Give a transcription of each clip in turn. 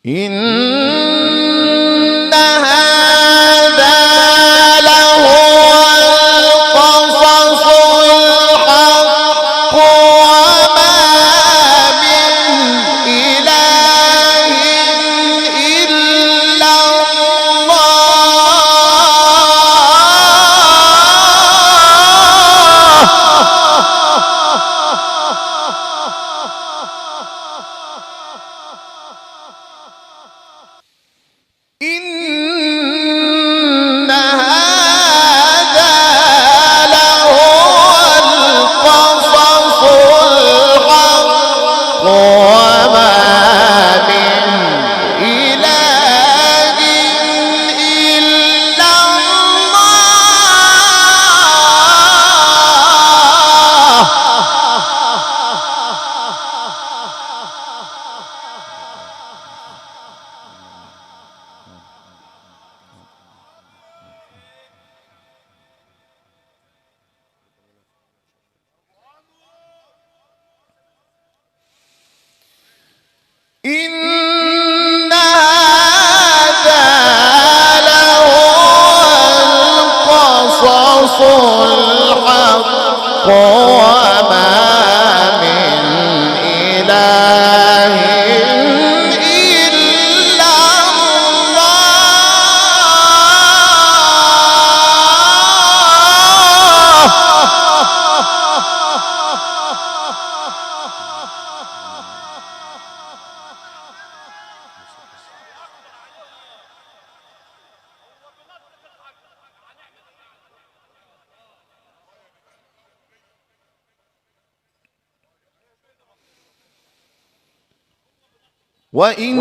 إن هذا لهو القصص الحق وما من إله إلا إن هذا لهو القصص الحق وما من إله إلا إن هذا لهو القصص الحق وما من إله إلا وإن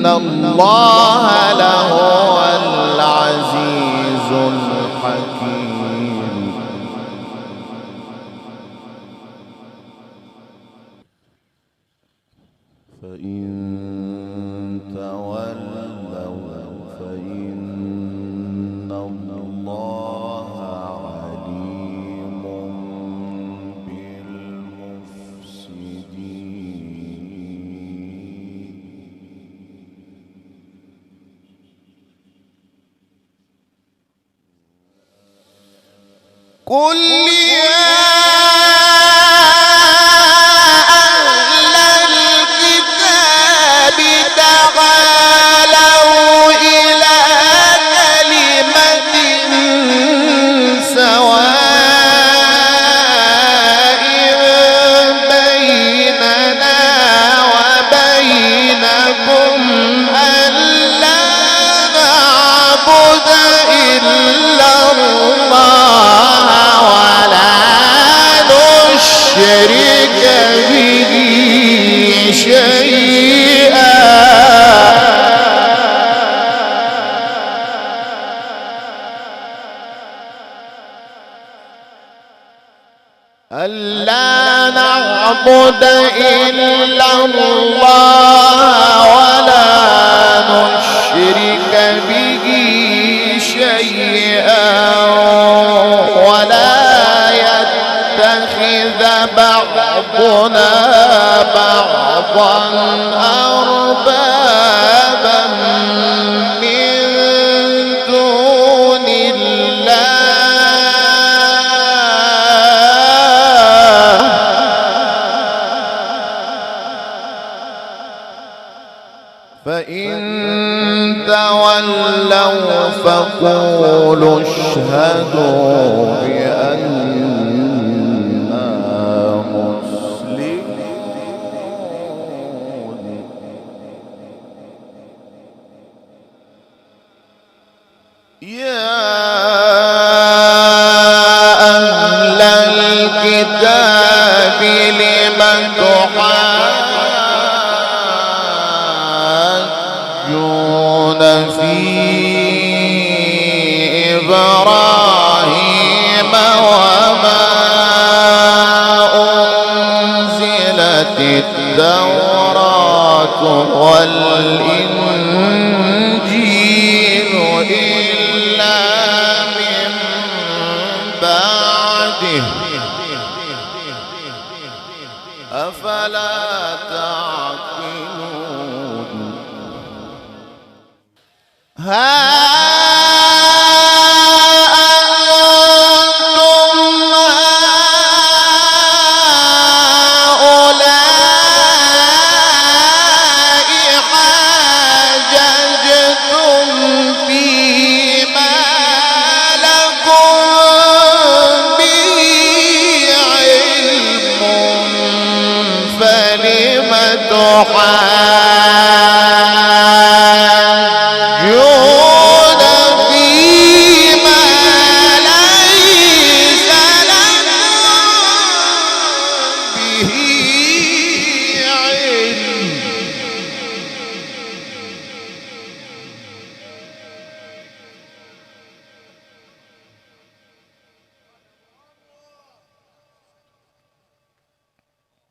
الله لهو العزيز الحكيم فإن تولوا فإن الله عليم قل يا أهل الكتاب تعالوا إلى كلمة سواء بيننا وبينكم ألا نعبد إلا الله شرك به شيئا ألا نعبد إلا الله ولا نشرك به شيئا ولا يتخذ بعضنا بعضا أربابا من دون الله فإن تولوا فقولوا اشهدوا بأننا مسلمون يا أهل الكتاب لم تحاجون في إبراهيم وما أنزلت التوراة والإنجيل إلا من بعده أفلا تعقلون تحاجون فيما ليس لكم به علم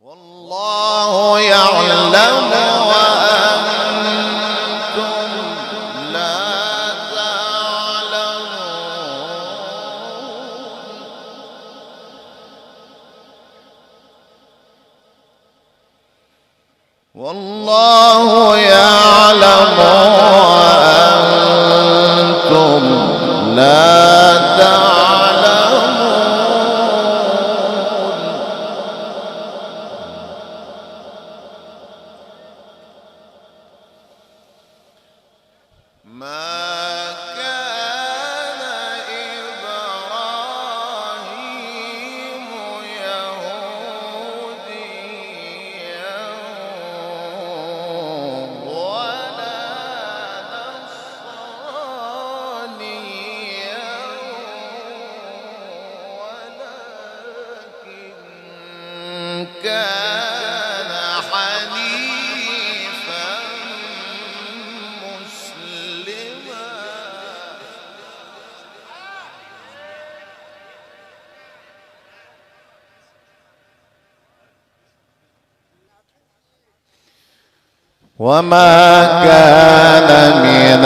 والله يعلم وأنتم لا تعلمون والله يعلم وأنتم لا تعلمون ما كان إبراهيم يهوديا ولا نصرانيا ولكن كان حنيفا مسلما وما كان من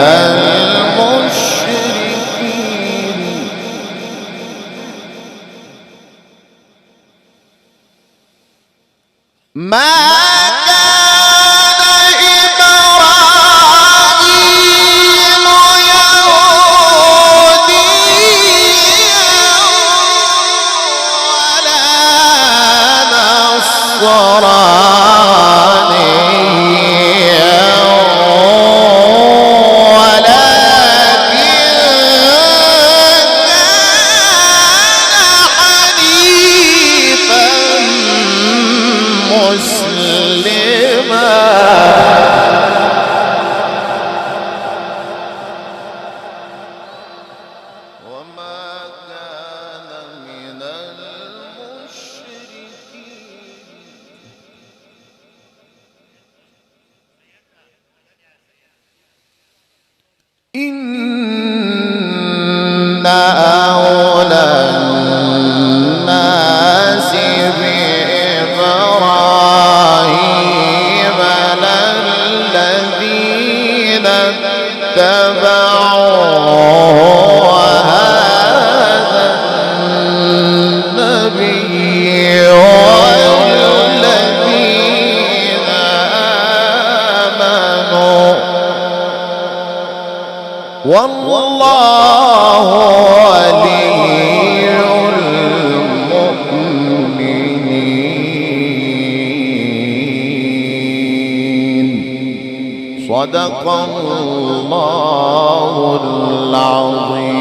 المشركين ما كان إبراهيم يهوديا ولا نصرانيا ولكن كان حنيفا مسلما وما كان من المشركين إن أولى الناس بإبراهيم للذين اتبعوه وهذا النبي والذين آمنوا والله ولي المؤمنين صدق الله العظيم.